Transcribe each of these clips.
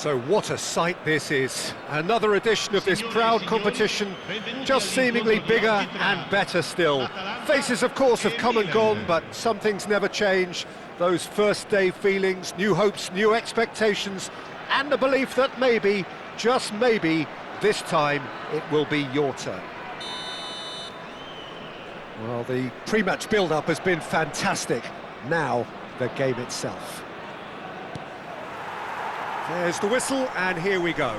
So what a sight this is. Another edition of this proud competition, just seemingly bigger and better still. Faces, of course, have come and gone, but some things never change. Those first day feelings, new hopes, new expectations, and the belief that maybe, just maybe, this time it will be your turn. Well, the pre-match build-up has been fantastic. Now, the game itself. There's the whistle, and here we go.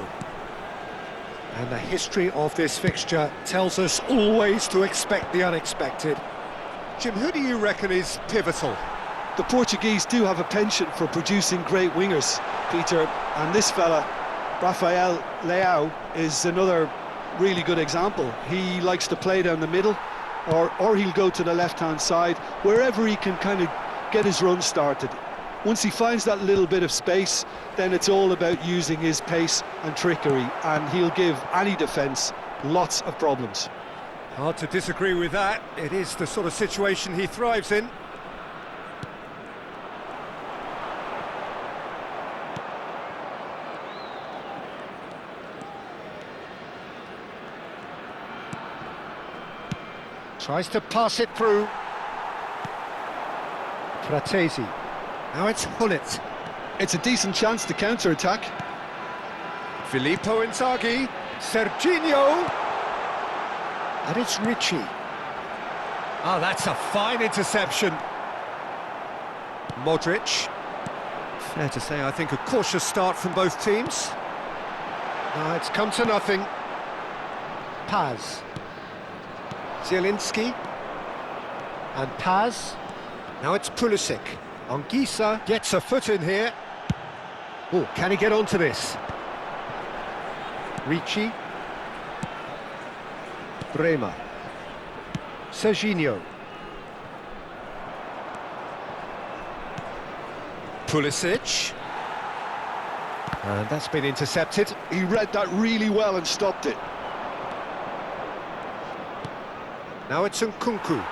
And the history of this fixture tells us always to expect the unexpected. Jim, who do you reckon is pivotal? The Portuguese do have a penchant for producing great wingers, Peter, and this fella, Rafael Leao, is another really good example. He likes to play down the middle, or he'll go to the left-hand side, wherever he can kind of get his run started. Once he finds that little bit of space, then it's all about using his pace and trickery, and he'll give any defence lots of problems. Hard to disagree with that. It is the sort of situation he thrives in. Tries to pass it through. Fratesi. Now it's Hullet. It's a decent chance to counter-attack. Filippo Inzaghi. Serginho. And it's Ricci. Oh, that's a fine interception. Modric. Fair to say, I think, a cautious start from both teams. Now it's come to nothing. Paz. Zielinski. And Paz. Now it's Pulisic. Anguissa gets a foot in here. Oh, can he get onto this? Ricci. Bremer. Serginho. Pulisic. And that's been intercepted. He read that really well and stopped it. Now it's Nkunku.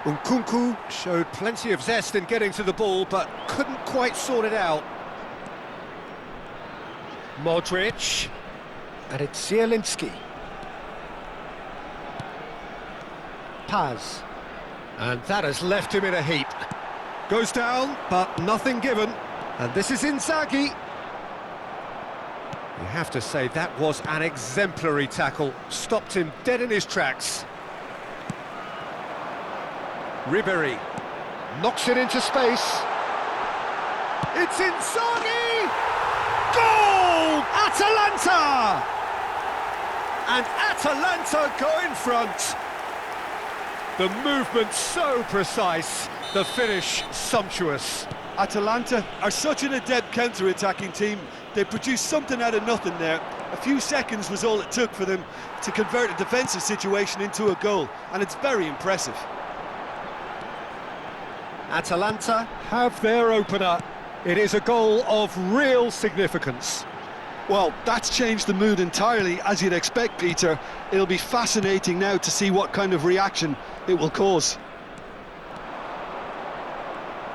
Nkunku showed plenty of zest in getting to the ball, but couldn't quite sort it out. Modric. And it's Zielinski. Paz. And that has left him in a heap. Goes down, but nothing given. And this is Inzaghi. You have to say that was an exemplary tackle. Stopped him dead in his tracks. Ribéry knocks it into space. It's Inzaghi! Goal! Atalanta! And Atalanta go in front. The movement so precise, the finish sumptuous. Atalanta are such an adept counter-attacking team. They produced something out of nothing there. A few seconds was all it took for them to convert a defensive situation into a goal, and it's very impressive. Atalanta have their opener. It is a goal of real significance. Well, that's changed the mood entirely, as you'd expect, Peter. It'll be fascinating now to see what kind of reaction it will cause.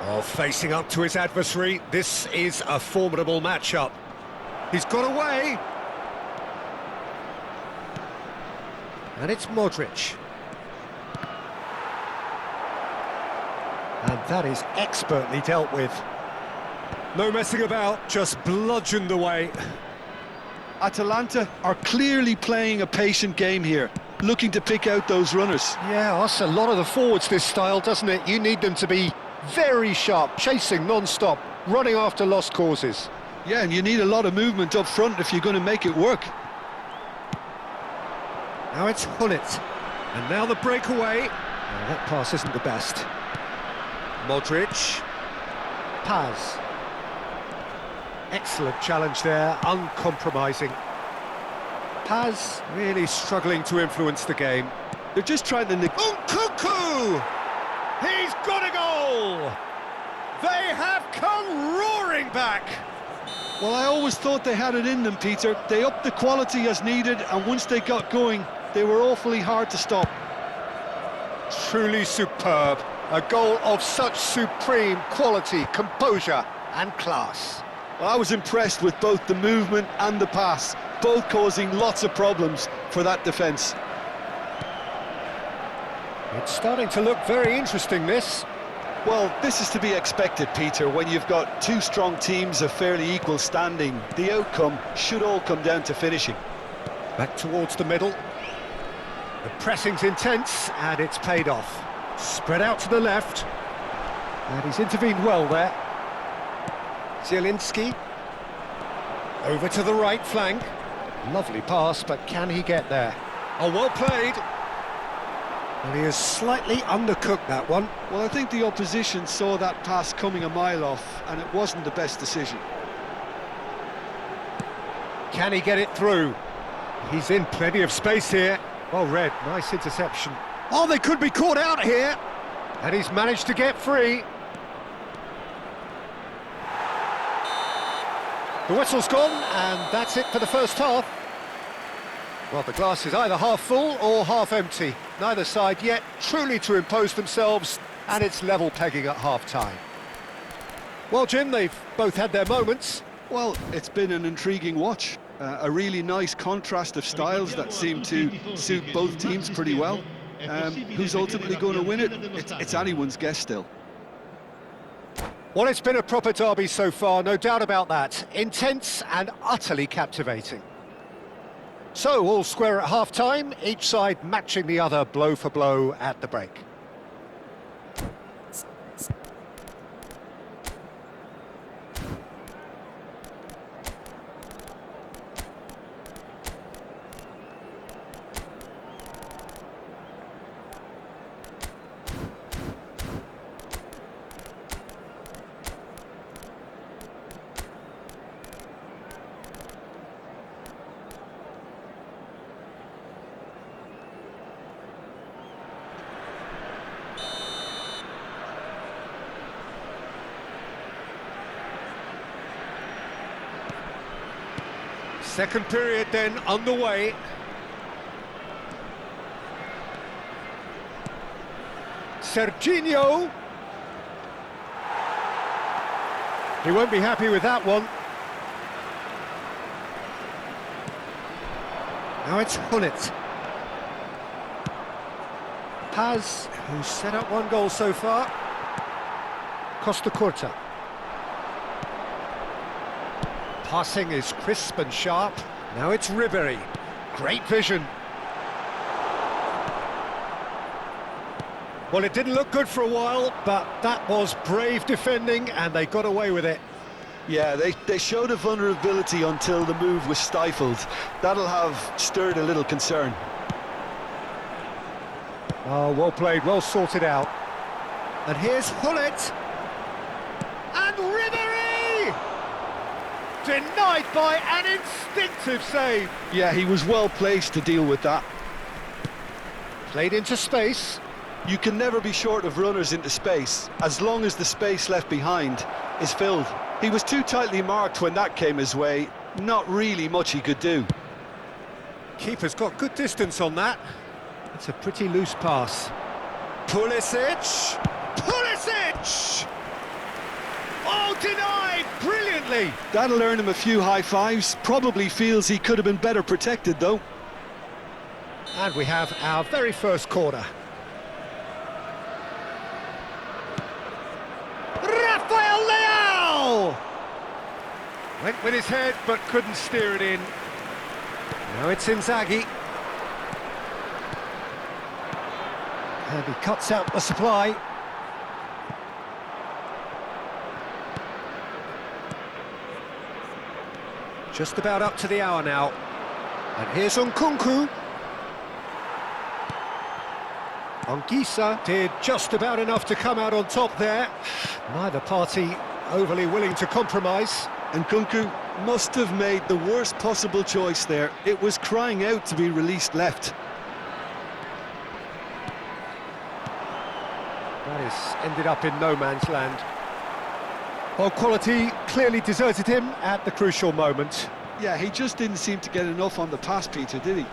Oh, facing up to his adversary, this is a formidable matchup. He's got away. And it's Modric. And that is expertly dealt with. No messing about, just bludgeoned away. Atalanta are clearly playing a patient game here, looking to pick out those runners. Yeah, that's a lot of the forwards, this style, doesn't it? You need them to be very sharp, chasing non-stop, running after lost causes. Yeah, and you need a lot of movement up front if you're going to make it work. Now it's Hullet. And now the breakaway. Oh, that pass isn't the best. Modric. Paz. Excellent challenge there, uncompromising. Paz really struggling to influence the game. They're just trying to... Nkunku! He's got a goal! They have come roaring back! Well, I always thought they had it in them, Peter. They upped the quality as needed, and once they got going, they were awfully hard to stop. Truly superb. A goal of such supreme quality, composure and class. Well, I was impressed with both the movement and the pass, both causing lots of problems for that defence. It's starting to look very interesting, this. Well, this is to be expected, Peter, when you've got two strong teams of fairly equal standing. The outcome should all come down to finishing. Back towards the middle. The pressing's intense, and it's paid off. Spread out to the left. And he's intervened well there. Zielinski. Over to the right flank. Lovely pass, but can he get there? Oh, well played. And he has slightly undercooked that one. Well, I think the opposition saw that pass coming a mile off, and it wasn't the best decision. Can he get it through? He's in plenty of space here. Well read, nice interception. Oh, they could be caught out here. And he's managed to get free. The whistle's gone, and that's it for the first half. Well, the glass is either half full or half empty. Neither side yet truly to impose themselves, and it's level pegging at half-time. Well, Jim, they've both had their moments. Well, it's been an intriguing watch. A really nice contrast of styles that seem to suit both teams pretty well. Who's ultimately going to win it? It's anyone's guess still. Well, it's been a proper derby so far, no doubt about that. Intense and utterly captivating. So, all square at half-time, each side matching the other blow for blow at the break. Second period then underway. Serginho. He won't be happy with that one. Now it's Hullet. Paz, who's set up one goal so far. Costa Curta. Passing is crisp and sharp. Now it's Ribery. Great vision. Well, it didn't look good for a while, but that was brave defending, and they got away with it. Yeah, they showed a vulnerability until the move was stifled. That'll have stirred a little concern. Oh, well played, well sorted out. And here's Hullet. And Ribery! Denied by an instinctive save. Yeah, he was well placed to deal with that. Played into space. You can never be short of runners into space, as long as the space left behind is filled. He was too tightly marked when that came his way. Not really much he could do. Keeper's got good distance on that. It's a pretty loose pass. Pulisic! Pulisic! Oh, denied brilliantly! That'll earn him a few high fives. Probably feels he could have been better protected, though. And we have our very first corner. Rafael Leao! Went with his head, but couldn't steer it in. Now it's Inzaghi. And he cuts out the supply. Just about up to the hour now. And here's Nkunku. Anguissa did just about enough to come out on top there. Neither party overly willing to compromise. Nkunku must have made the worst possible choice there. It was crying out to be released left. That has ended up in no man's land. Well, quality clearly deserted him at the crucial moment. Yeah, he just didn't seem to get enough on the pass, Peter, did he?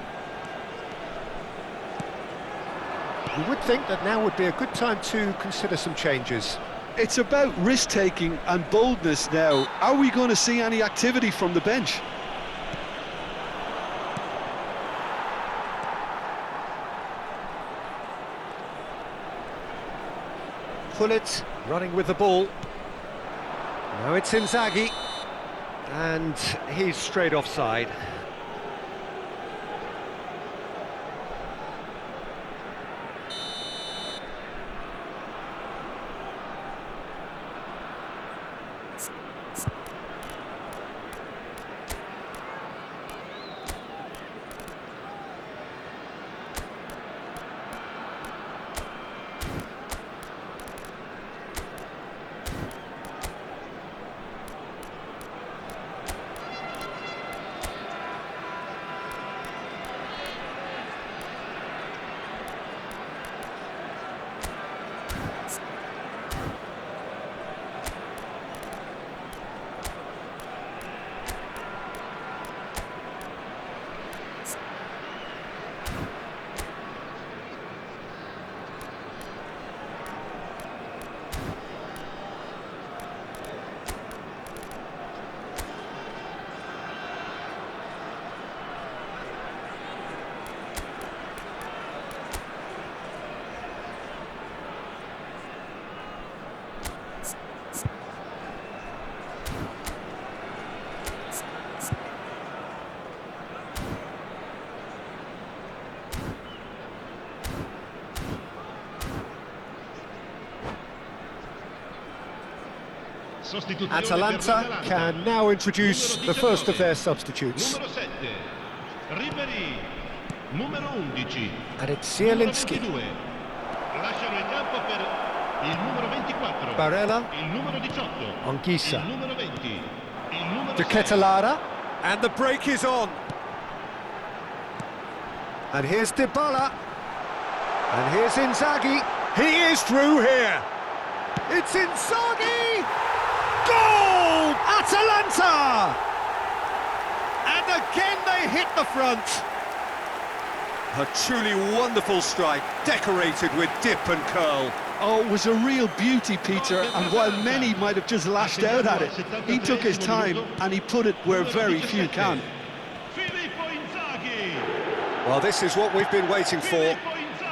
You would think that now would be a good time to consider some changes. It's about risk-taking and boldness now. Are we going to see any activity from the bench? Pullet running with the ball. Now it's Inzaghi, and he's straight offside. Atalanta can now introduce the first of their substitutes. And it's Zielinski. Barella. Anguissa. De Ketelaere. And the break is on. And here's Dybala. And here's Inzaghi. He is through here. It's Inzaghi! Goal! Atalanta! And again they hit the front. A truly wonderful strike, decorated with dip and curl. Oh, it was a real beauty, Peter, and while many might have just lashed out at it, he took his time and he put it where very few can. Well, this is what we've been waiting for.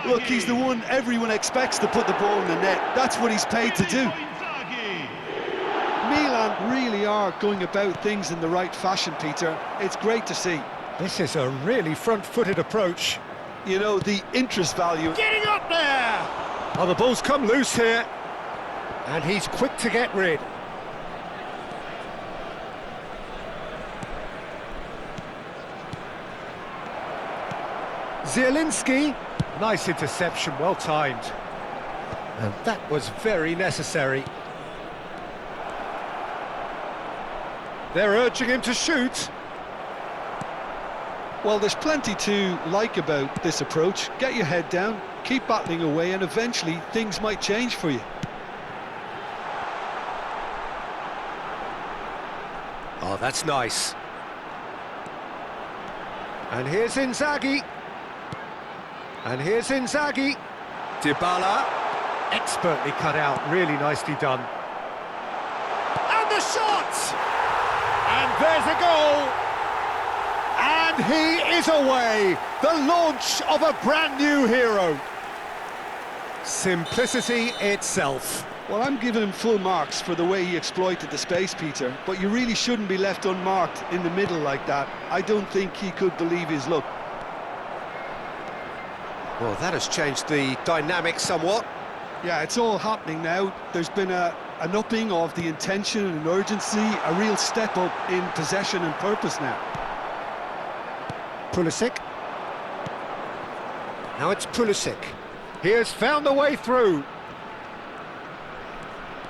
Look, he's the one everyone expects to put the ball in the net. That's what he's paid to do. Milan really are going about things in the right fashion, Peter. It's great to see. This is a really front-footed approach. You know, the interest value. Getting up there! Oh, the ball's come loose here. And he's quick to get rid. Zielinski. Nice interception, well timed. And that was very necessary. They're urging him to shoot. Well, there's plenty to like about this approach. Get your head down, keep battling away, and eventually things might change for you. Oh, that's nice. And here's Inzaghi. And here's Inzaghi. Dybala. Expertly cut out, really nicely done. And the shot! And there's a goal! And he is away! The launch of a brand new hero. Simplicity itself. Well, I'm giving him full marks for the way he exploited the space, Peter, but you really shouldn't be left unmarked in the middle like that. I don't think he could believe his luck. Well, that has changed the dynamic somewhat. Yeah, it's all happening now. There's been an upping of the intention and urgency, a real step up in possession and purpose now. Pulisic. Now it's Pulisic. He has found a way through.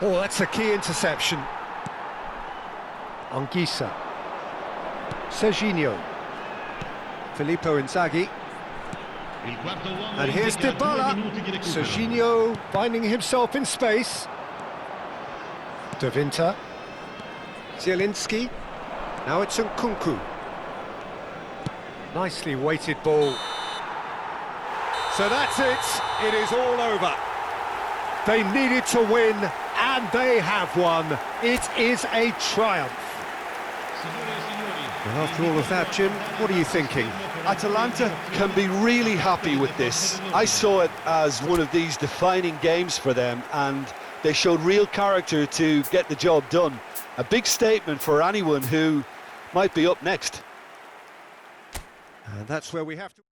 Oh, that's a key interception. Anguissa. Serginho. Filippo Inzaghi. And here's Dybala. Serginho finding himself in space. De Winter. Zielinski. Now it's Nkunku. Nicely weighted ball. So that's it. It is all over. They needed to win, and And they have won. It is a triumph. And after all of that, Jim, what are you thinking? Atalanta can be really happy with this. I saw it as one of these defining games for them, and they showed real character to get the job done. A big statement for anyone who might be up next. And that's where we have to...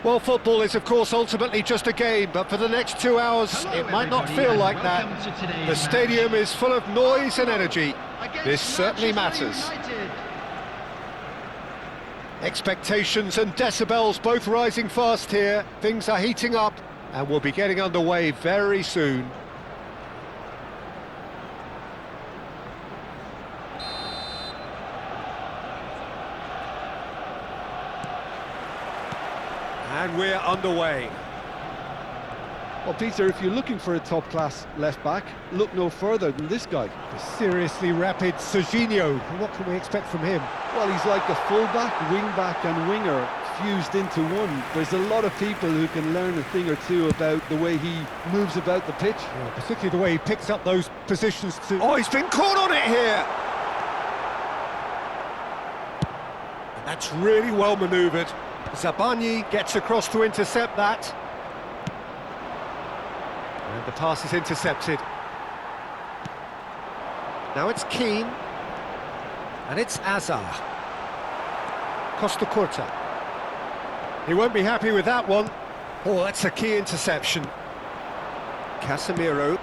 Well, football is, of course, ultimately just a game, but for the next 2 hours, it might not feel like that. The stadium is full of noise and energy. This certainly matters. Expectations and decibels both rising fast here. Things are heating up and we'll be getting underway very soon. And we're underway. Well, Peter, if you're looking for a top-class left-back, look no further than this guy. The seriously rapid Serginho. What can we expect from him? Well, he's like a full-back, wing-back and winger fused into one. There's a lot of people who can learn a thing or two about the way he moves about the pitch. Yeah, particularly the way he picks up those positions to... Oh, he's been caught on it here! And that's really well manoeuvred. Zabani gets across to intercept that. And the pass is intercepted. Now it's Keane. And it's Azar. Costa Curta. He won't be happy with that one. Oh, that's a key interception. Casemiro.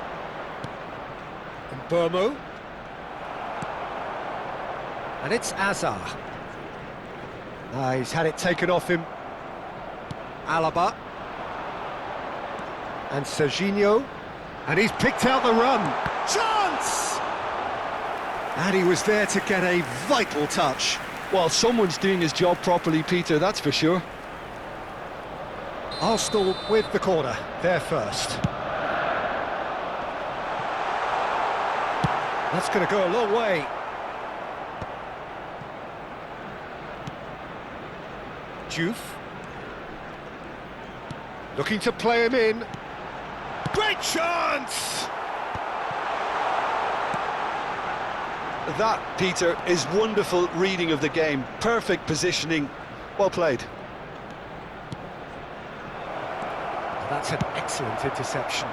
And Burmo. And it's Azar. He's had it taken off him. Alaba. And Serginho. And he's picked out the run. Chance! And he was there to get a vital touch. Well, someone's doing his job properly, Peter, that's for sure. Arsenal with the corner, there first. That's going to go a long way. Juve. Looking to play him in. Great chance! That, Peter, is wonderful reading of the game. Perfect positioning. Well played. That's an excellent interception.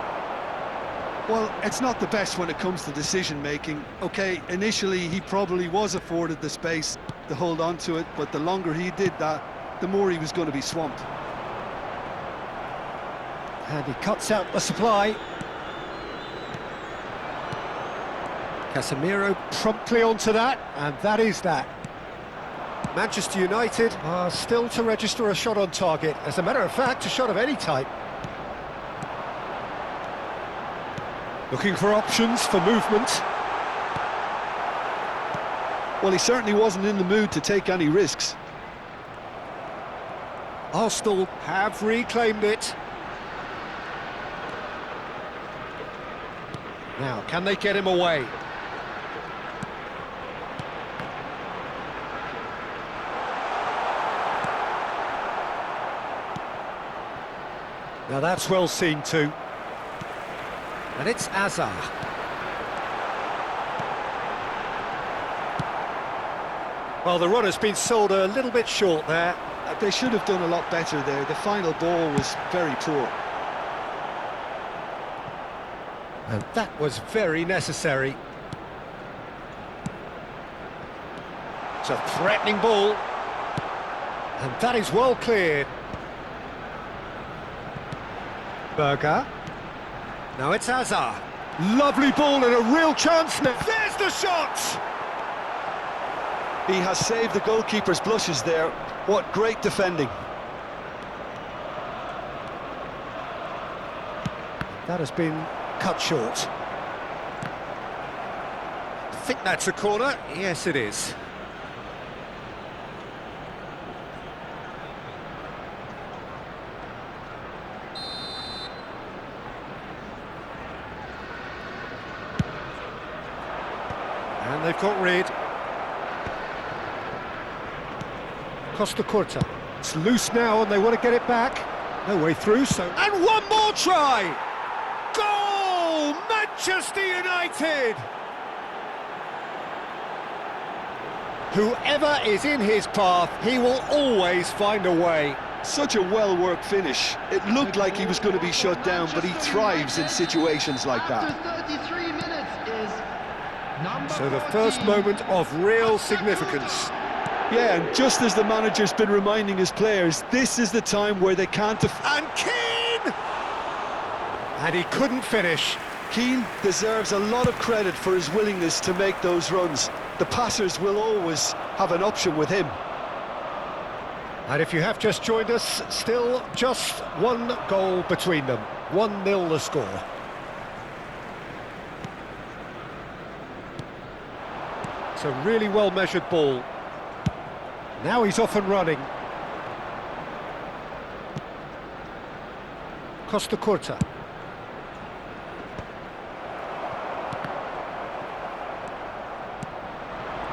Well, it's not the best when it comes to decision-making. OK, initially he probably was afforded the space to hold on to it, but the longer he did that, the more he was going to be swamped. And he cuts out the supply. Casemiro promptly onto that, and that is that. Manchester United are still to register a shot on target. As a matter of fact, a shot of any type. Looking for options for movement. Well, he certainly wasn't in the mood to take any risks. Arsenal have reclaimed it. Now, can they get him away? Now that's well seen too. And it's Azar. Well, the run has been sold a little bit short there. They should have done a lot better there. The final ball was very poor. And that was very necessary. It's a threatening ball. And that is well cleared. Berger. Now it's Azar. Lovely ball and a real chance now. There's the shot! He has saved the goalkeeper's blushes there. What great defending. That has been cut short. I think that's a corner. Yes, it is. And they've got rid. Costa Curta. It's loose now and they want to get it back. No way through, so... And one more try! Goal! Manchester United! Whoever is in his path, he will always find a way. Such a well-worked finish. It looked like he was going to be shut down, but he thrives in situations like that. So the first moment of real significance. Yeah, and just as the manager's been reminding his players, this is the time where they can't... And Keane! And he couldn't finish. Keane deserves a lot of credit for his willingness to make those runs. The passers will always have an option with him. And if you have just joined us, still just one goal between them. 1-0 the score. It's a really well-measured ball. Now he's off and running. Costa Curta.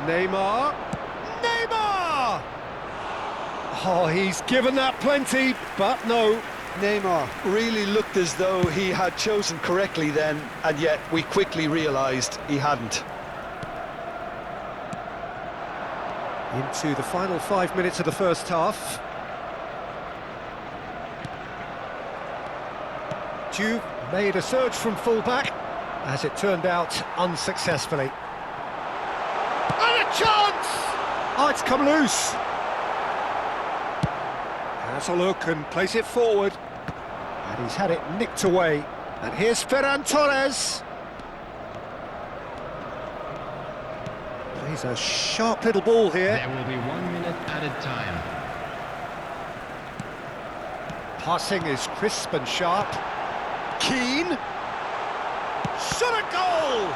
Neymar. Neymar! Oh, he's given that plenty, but no. Neymar really looked as though he had chosen correctly then, and yet we quickly realised he hadn't. Into the final 5 minutes of the first half. Juve made a surge from full-back, as it turned out unsuccessfully. And a chance! Oh, it's come loose. Has a look and plays it forward. And he's had it nicked away. And here's Ferran Torres. He's a sharp little ball here. There will be 1 minute added time. Passing is crisp and sharp. Keane. Shot a goal!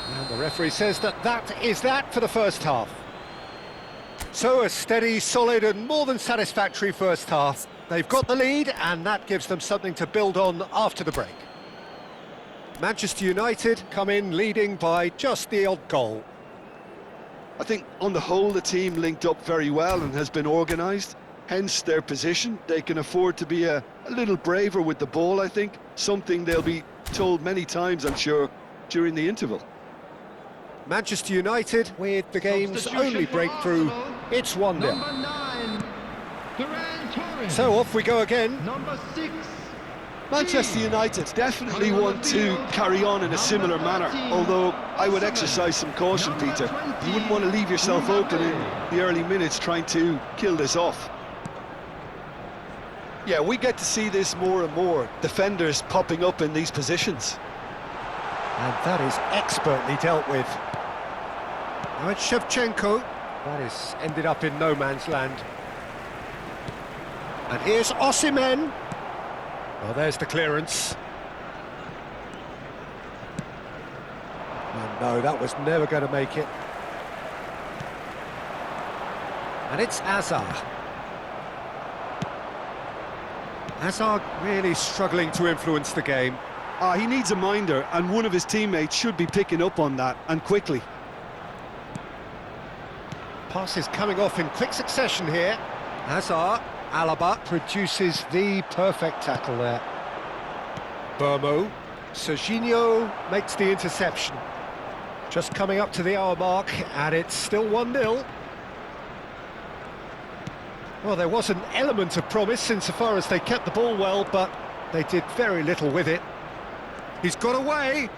And the referee says that is that for the first half. So a steady, solid and more than satisfactory first half. They've got the lead and that gives them something to build on after the break. Manchester United come in leading by just the odd goal. I think on the whole the team linked up very well and has been organised, hence their position. They can afford to be a little braver with the ball, I think, something they'll be told many times, I'm sure, during the interval. Manchester United with the game's only breakthrough, it's 1-0. Number 9, Ferran Torres. So off we go again. Number 6, Manchester United definitely want to carry on in a similar manner, although I would exercise some caution, Peter. You wouldn't want to leave yourself open in the early minutes trying to kill this off. Yeah, we get to see this more and more, defenders popping up in these positions. And that is expertly dealt with. Now it's Shevchenko. That is ended up in no man's land. And here's Osimhen. Well, there's the clearance. And no, that was never going to make it. And it's Hazard. Hazard really struggling to influence the game. He needs a minder, and one of his teammates should be picking up on that, and quickly. Passes coming off in quick succession here. Hazard, Alaba produces the perfect tackle there. Burmo, Serginho makes the interception. Just coming up to the hour mark, and it's still 1-0. Well, there was an element of promise insofar as they kept the ball well, but they did very little with it. He's got away.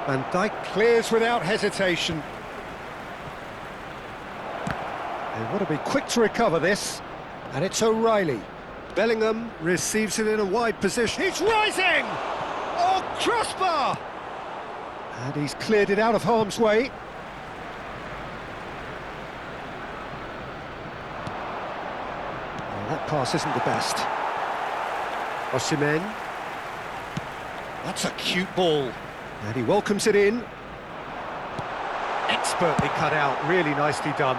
Van Dijk clears without hesitation. They want to be quick to recover this. And it's O'Reilly. Bellingham receives it in a wide position. He's rising! Oh, crossbar! And he's cleared it out of harm's way. Well, that pass isn't the best. Osimhen. That's a cute ball. And he welcomes it in. Expertly cut out, really nicely done.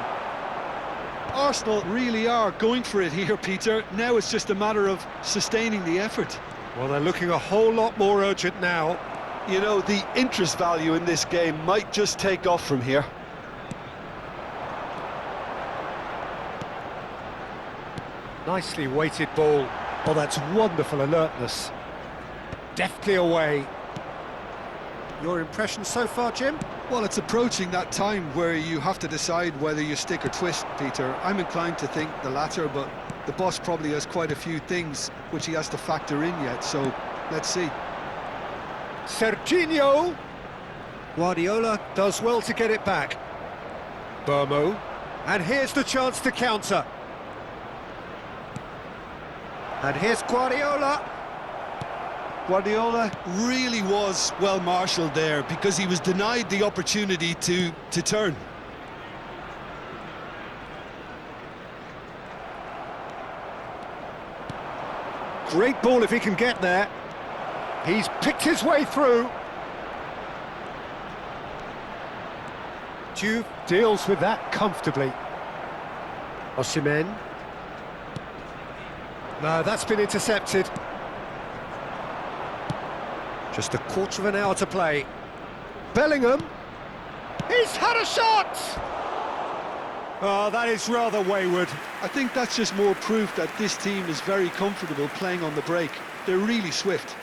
Arsenal really are going for it here, Peter. Now it's just a matter of sustaining the effort. Well, they're looking a whole lot more urgent now. You know, the interest value in this game might just take off from here. Nicely weighted ball. Oh, that's wonderful alertness. Deftly away. Your impression so far, Jim? Well, it's approaching that time where you have to decide whether you stick or twist, Peter. I'm inclined to think the latter, but the boss probably has quite a few things which he has to factor in yet, so let's see. Serginho. Guardiola does well to get it back. Burmo. And here's the chance to counter. And here's Guardiola. Guardiola really was well marshalled there because he was denied the opportunity to turn. Great ball if he can get there. He's picked his way through. Juve deals with that comfortably. Osimhen. No, that's been intercepted. Just a quarter of an hour to play. Bellingham. He's had a shot! Oh, that is rather wayward. I think that's just more proof that this team is very comfortable playing on the break. They're really swift.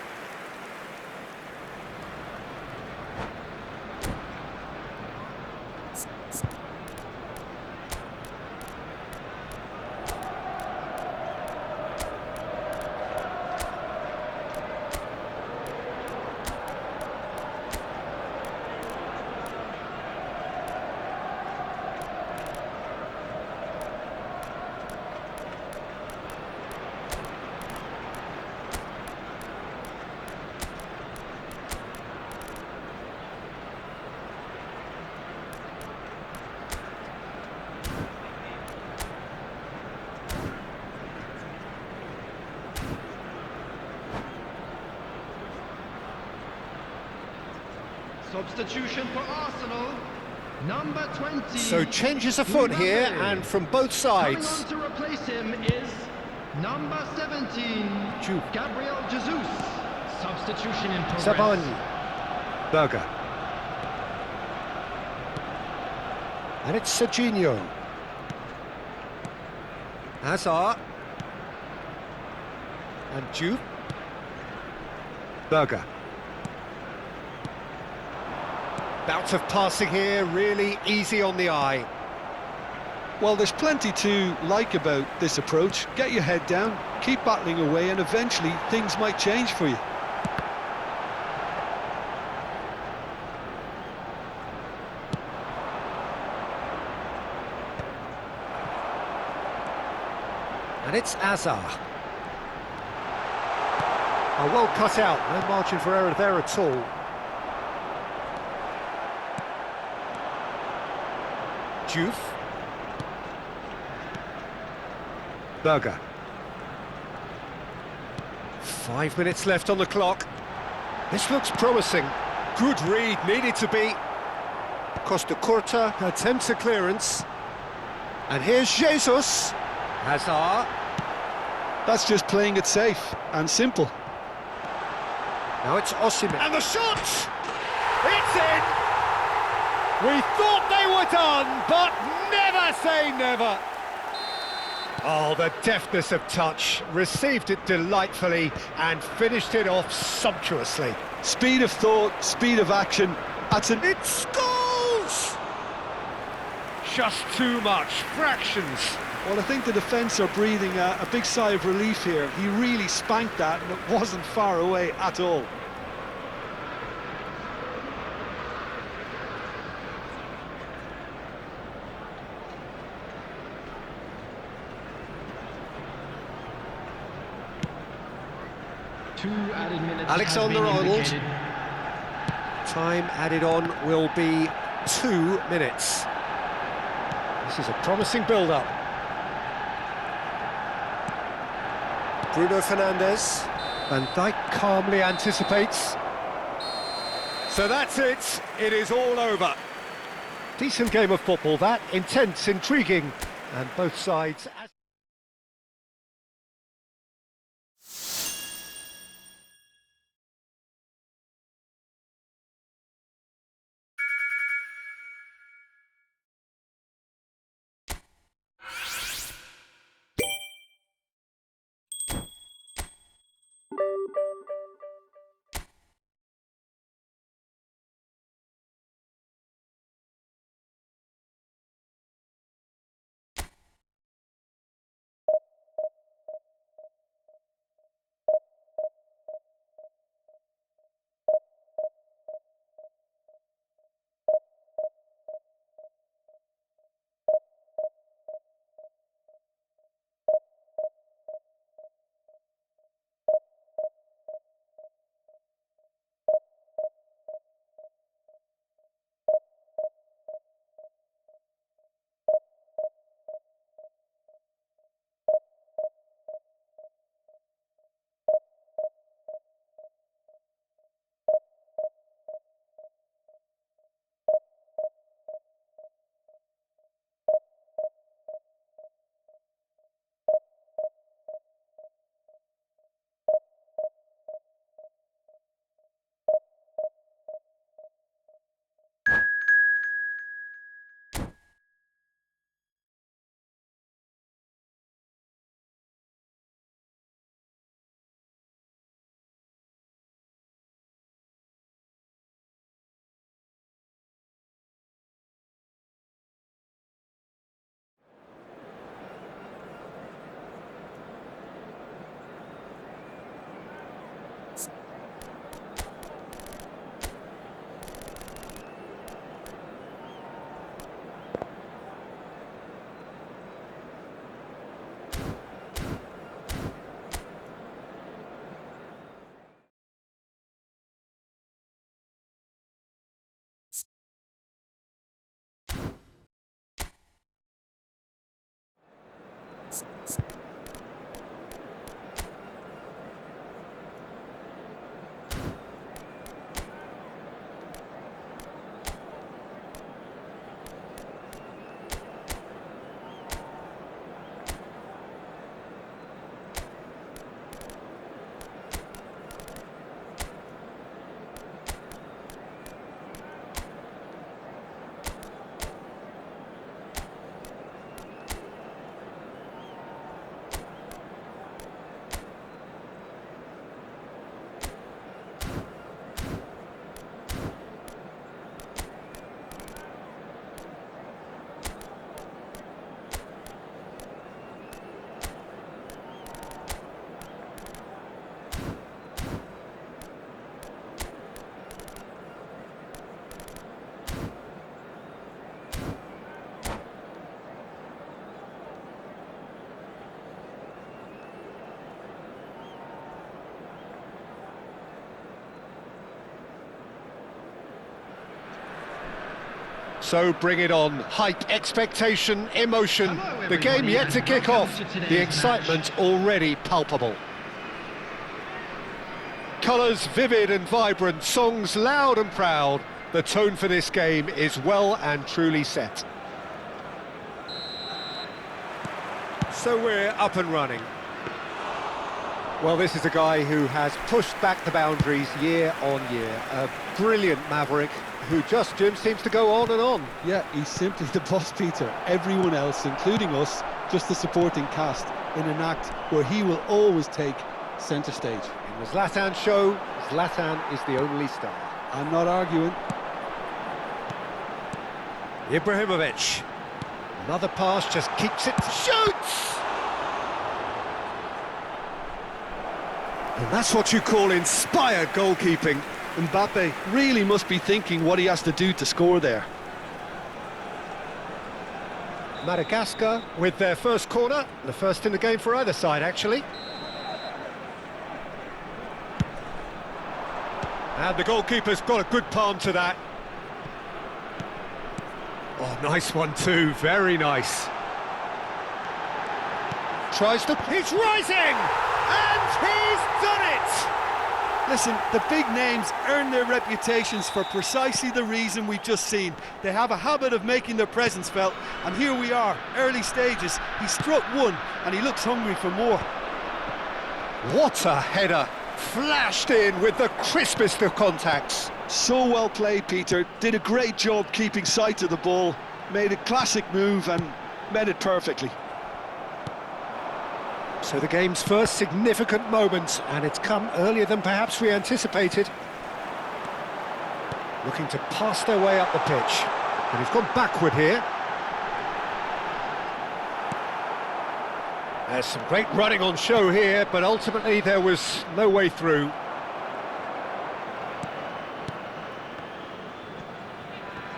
Substitution for Arsenal, number 20. So changes afoot here, and from both sides. Coming on to replace him is number 17, Juve. Gabriel Jesus. Substitution in progress. Sabani. Berger. And it's Serginho. Hazard. And Juve. Berger. Bout of passing here, really easy on the eye. Well, there's plenty to like about this approach. Get your head down, keep battling away, and eventually things might change for you. And it's Hazard. Oh, well cut out, no margin for error there at all. Juve. Berger. 5 minutes left on the clock. This looks promising. Good read, needed to be. Costa Curta attempts a clearance. And here's Jesus. Hazard. That's just playing it safe and simple. Now it's Osimhen. And the shot! It's in! We thought they were done, but never say never. Oh, the deftness of touch. Received it delightfully and finished it off sumptuously. Speed of thought, speed of action. It scores! Just too much. Fractions. Well, I think the defence are breathing a big sigh of relief here. He really spanked that and it wasn't far away at all. Alexander-Arnold. Time added on will be 2 minutes. This is a promising build-up. Bruno Fernandes. Van Dijk calmly anticipates. So that's it. It is all over. Decent game of football, that. Intense, intriguing, and both sides... So bring it on. Hype, expectation, emotion. The game yet to kick off. The excitement already palpable. Colours vivid and vibrant, songs loud and proud. The tone for this game is well and truly set. So we're up and running. Well, this is a guy who has pushed back the boundaries year on year. A brilliant maverick who just, Jim, seems to go on and on. Yeah, he's simply the boss, Peter. Everyone else, including us, just the supporting cast in an act where he will always take centre stage. In the Zlatan show, Zlatan is the only star. I'm not arguing. Ibrahimovic. Another pass, just keeps it, shoots! And that's what you call inspired goalkeeping. Mbappe really must be thinking what he has to do to score there. Madagascar with their first corner, the first in the game for either side, actually. And the goalkeeper's got a good palm to that. Oh, nice one too, very nice. Tries to... He's rising! And he's done it! Listen, the big names earn their reputations for precisely the reason we've just seen. They have a habit of making their presence felt, and here we are, early stages. He struck one, and he looks hungry for more. What a header! Flashed in with the crispest of contacts. So well played, Peter. Did a great job keeping sight of the ball. Made a classic move and met it perfectly. So the game's first significant moment, and it's come earlier than perhaps we anticipated. Looking to pass their way up the pitch. And he's gone backward here. There's some great running on show here, but ultimately there was no way through.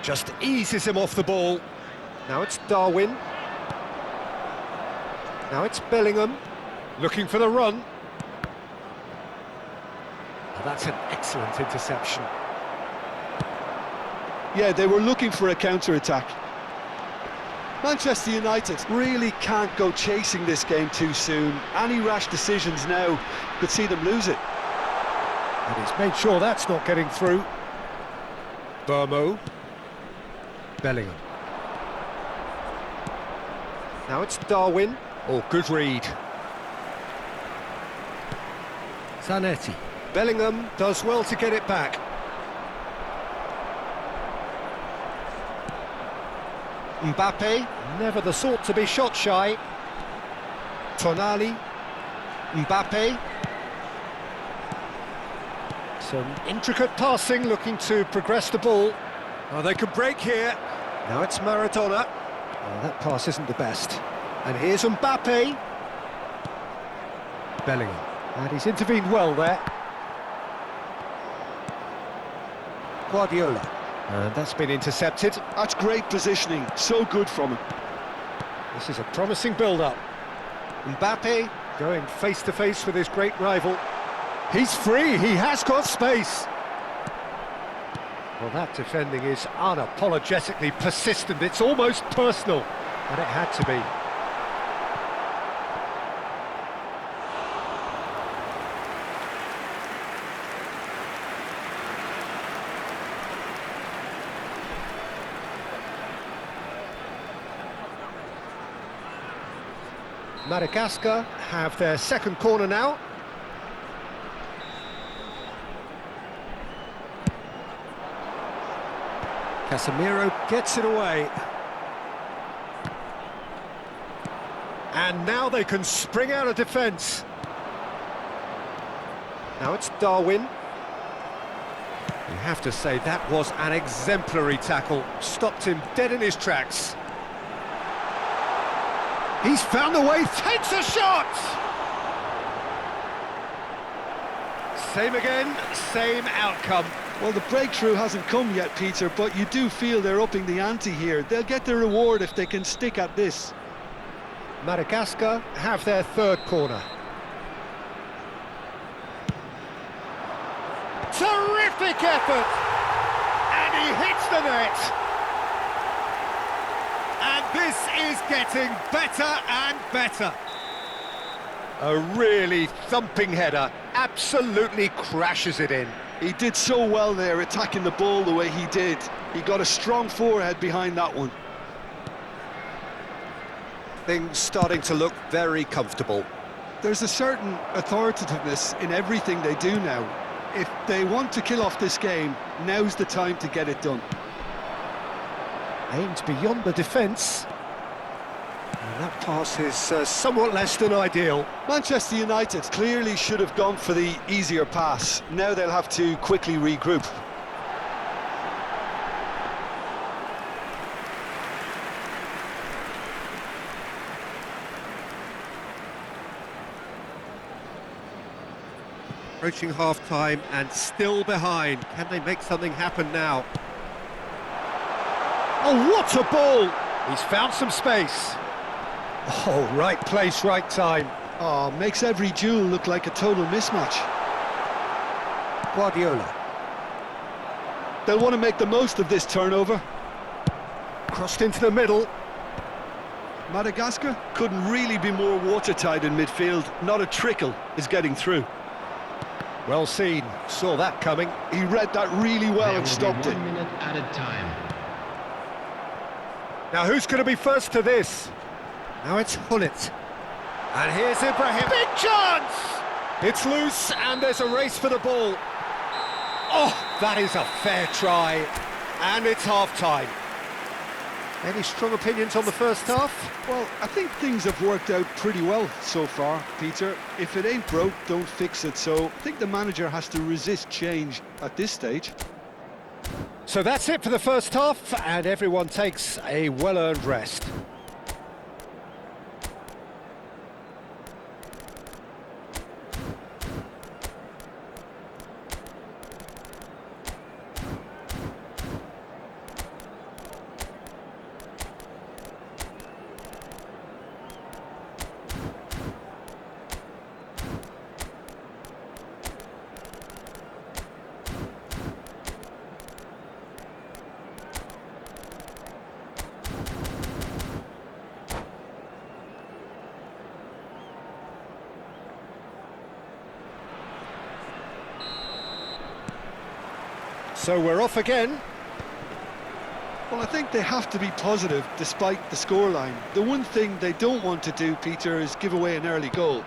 Just eases him off the ball. Now it's Darwin. Now it's Bellingham. Looking for the run. Oh, that's an excellent interception. Yeah, they were looking for a counter-attack. Manchester United really can't go chasing this game too soon. Any rash decisions now could see them lose it. And he's made sure that's not getting through. Burmo. Bellingham. Now it's Darwin. Oh, good read. Zanetti. Bellingham does well to get it back. Mbappe, never the sort to be shot shy. Tonali. Mbappe. Some intricate passing, looking to progress the ball. Oh, they can break here. Now it's Maradona. Oh, that pass isn't the best. And here's Mbappe. Bellingham. And he's intervened well there. Guardiola. And that's been intercepted. That's great positioning, so good from him. This is a promising build-up. Mbappe going face-to-face with his great rival. He's free, he has got space. Well, that defending is unapologetically persistent. It's almost personal, and it had to be. Madagascar have their second corner now. Casemiro gets it away. And now they can spring out of defence. Now it's Darwin. You have to say that was an exemplary tackle. Stopped him dead in his tracks. He's found a way, takes a shot! Same again, same outcome. Well, the breakthrough hasn't come yet, Peter, but you do feel they're upping the ante here. They'll get their reward if they can stick at this. Madagascar have their third corner. Terrific effort! And he hits the net! And this is getting better and better. A really thumping header, absolutely crashes it in. He did so well there, attacking the ball the way he did. He got a strong forehead behind that one. Things starting to look very comfortable. There's a certain authoritativeness in everything they do now. If they want to kill off this game, now's the time to get it done. Aimed beyond the defence. And that pass is somewhat less than ideal. Manchester United clearly should have gone for the easier pass. Now they'll have to quickly regroup. Approaching half-time and still behind. Can they make something happen now? Oh, what a ball! He's found some space. Oh, right place, right time. Oh, makes every duel look like a total mismatch. Guardiola. They'll want to make the most of this turnover. Crossed into the middle. Madagascar couldn't really be more watertight in midfield. Not a trickle is getting through. Well seen, saw that coming. He read that really well There and will stopped be it. 1 minute at a time. Now who's going to be first to this? Now it's Hullet. And here's Ibrahim. Big chance! It's loose and there's a race for the ball. Oh, that is a fair try. And it's half-time. Any strong opinions on the first half? Well, I think things have worked out pretty well so far, Peter. If it ain't broke, don't fix it. So I think the manager has to resist change at this stage. So that's it for the first half, and everyone takes a well-earned rest. So we're off again. Well, I think they have to be positive despite the scoreline. The one thing they don't want to do, Peter, is give away an early goal.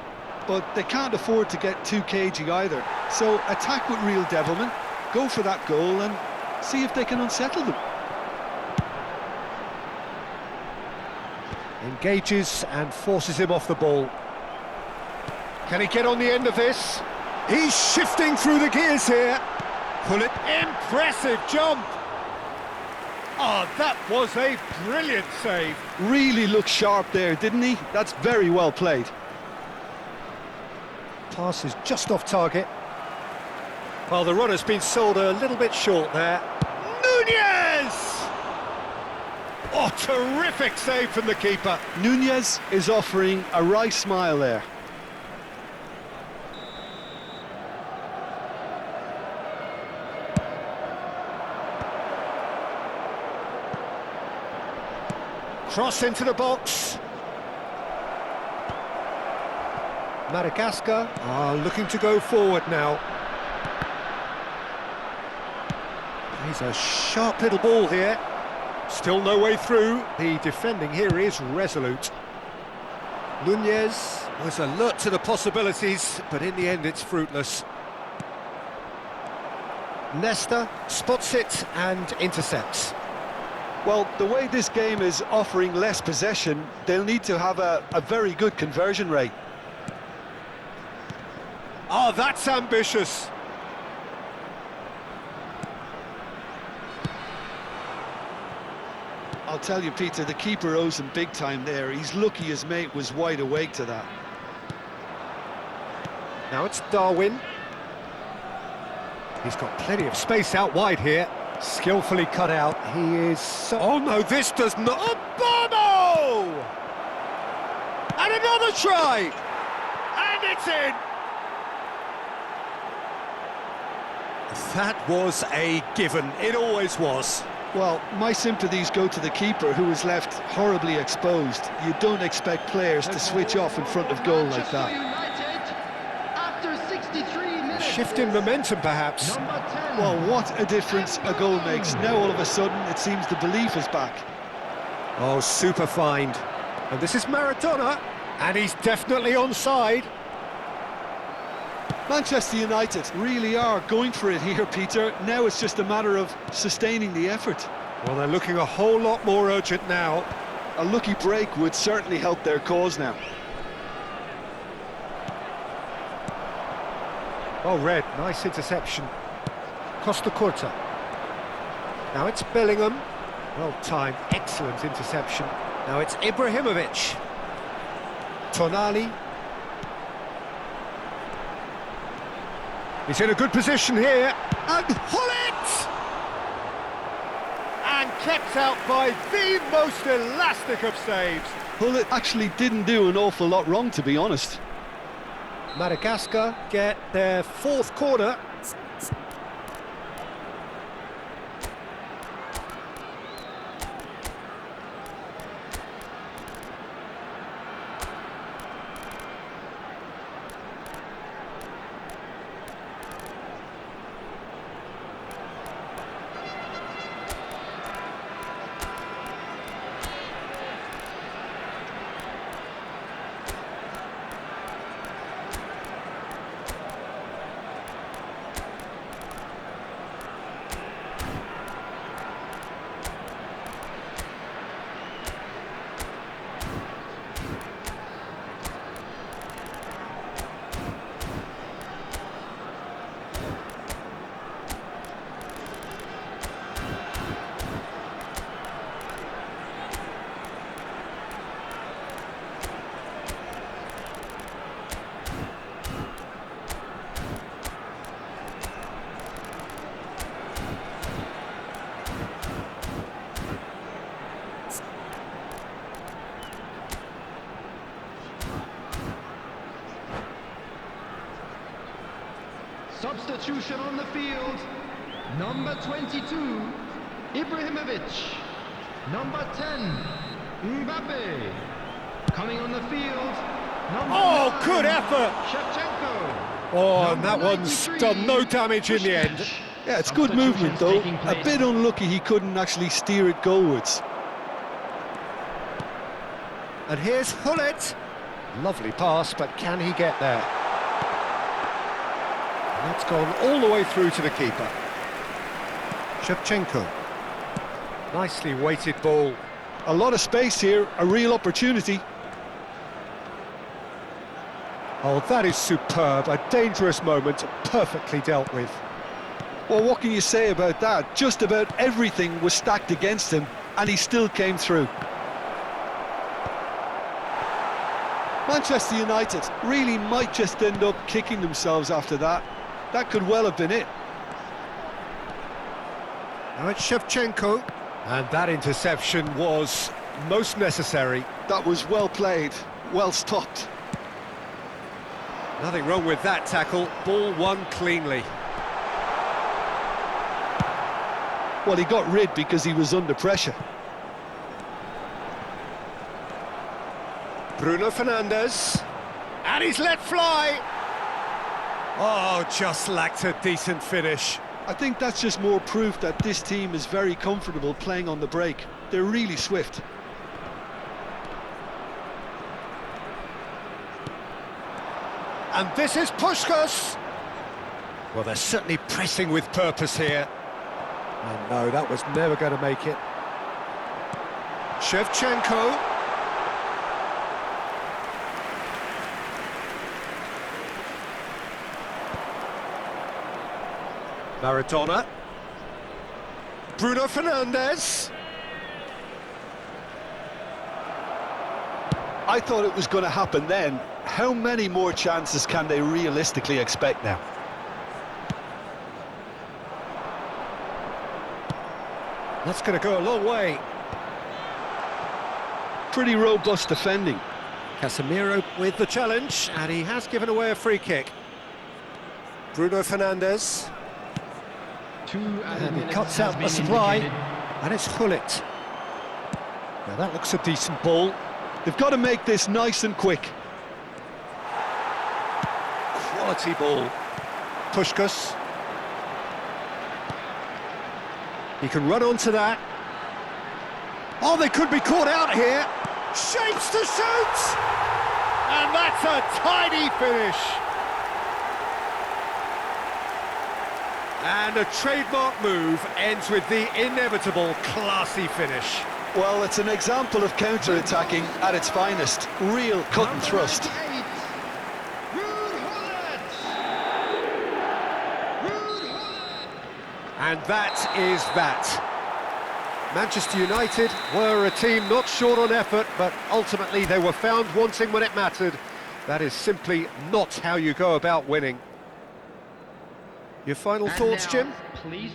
But they can't afford to get too cagey either. So attack with real devilment, go for that goal and see if they can unsettle them. Engages and forces him off the ball. Can he get on the end of this? He's shifting through the gears here. Pull it. Impressive jump. Oh, that was a brilliant save. Really looked sharp there, didn't he? That's very well played. Pass is just off target. Well, the runner's been sold a little bit short there. Nunez! Oh, terrific save from the keeper. Nunez is offering a wry smile there. Cross into the box. Madagascar are looking to go forward now. He's a sharp little ball here. Still no way through. The defending here is resolute. Nunez was alert to the possibilities, but in the end it's fruitless. Nesta spots it and intercepts. Well, the way this game is offering less possession, they'll need to have a very good conversion rate. Oh, that's ambitious. I'll tell you, Peter, the keeper owes him big time there. He's lucky his mate was wide awake to that. Now it's Darwin. He's got plenty of space out wide here. Skillfully cut out. He is so... Oh no, this does not... Oh, Bono! And another try! And it's in! That was a given. It always was. Well, my sympathies go to the keeper, who was left horribly exposed. You don't expect players to switch off in front of goal like that. United, after 63 minutes. Shift in momentum, perhaps. Number 10. Well, what a difference a goal makes. Now all of a sudden it seems the belief is back. Oh, super find. And this is Maradona, and he's definitely onside. Manchester United really are going for it here, Peter. Now it's just a matter of sustaining the effort. Well, they're looking a whole lot more urgent now. A lucky break would certainly help their cause now. Oh, Red, nice interception. Costa Curta. Now it's Bellingham. Well timed, excellent interception. Now it's Ibrahimovic. Tonali. He's in a good position here. And Hullet! And kept out by the most elastic of saves. Hullet actually didn't do an awful lot wrong, to be honest. Madagascar get their fourth corner. Substitution on the field. Number 22, Ibrahimovic. Number 10, Mbappe. Coming on the field. Number Oh, 9, good effort! Shevchenko. Oh, and that one's done no damage in the end. Yeah, it's good movement though. A bit unlucky he couldn't actually steer it goalwards. And here's Hullet. Lovely pass, but can he get there? And that's gone all the way through to the keeper. Shevchenko. Nicely weighted ball. A lot of space here, a real opportunity. Oh, that is superb. A dangerous moment, perfectly dealt with. Well, what can you say about that? Just about everything was stacked against him, and he still came through. Manchester United really might just end up kicking themselves after that. That could well have been it. Now it's Shevchenko. And that interception was most necessary. That was well played, well stopped. Nothing wrong with that tackle. Ball won cleanly. Well, he got rid because he was under pressure. Bruno Fernandes. And he's let fly. Oh, just lacked a decent finish. I think that's just more proof that this team is very comfortable playing on the break. They're really swift. And this is Puskás. Well, they're certainly pressing with purpose here. And no, that was never going to make it. Shevchenko. Maradona. Bruno Fernandes. I thought it was going to happen then. How many more chances can they realistically expect now? That's going to go a long way. Pretty robust defending. Casemiro with the challenge, and he has given away a free kick. Bruno Fernandes. And he cuts out the supply, and it's Gullit. Now that looks a decent ball. They've got to make this nice and quick. Quality ball. Puskás. He can run onto that. Oh, they could be caught out here. Shapes to shoot! And that's a tidy finish. And a trademark move ends with the inevitable classy finish. Well, it's an example of counter-attacking at its finest. Real cut and thrust. And that is that. Manchester United were a team not short on effort, but ultimately they were found wanting when it mattered. That is simply not how you go about winning. Your final thoughts, Jim? Please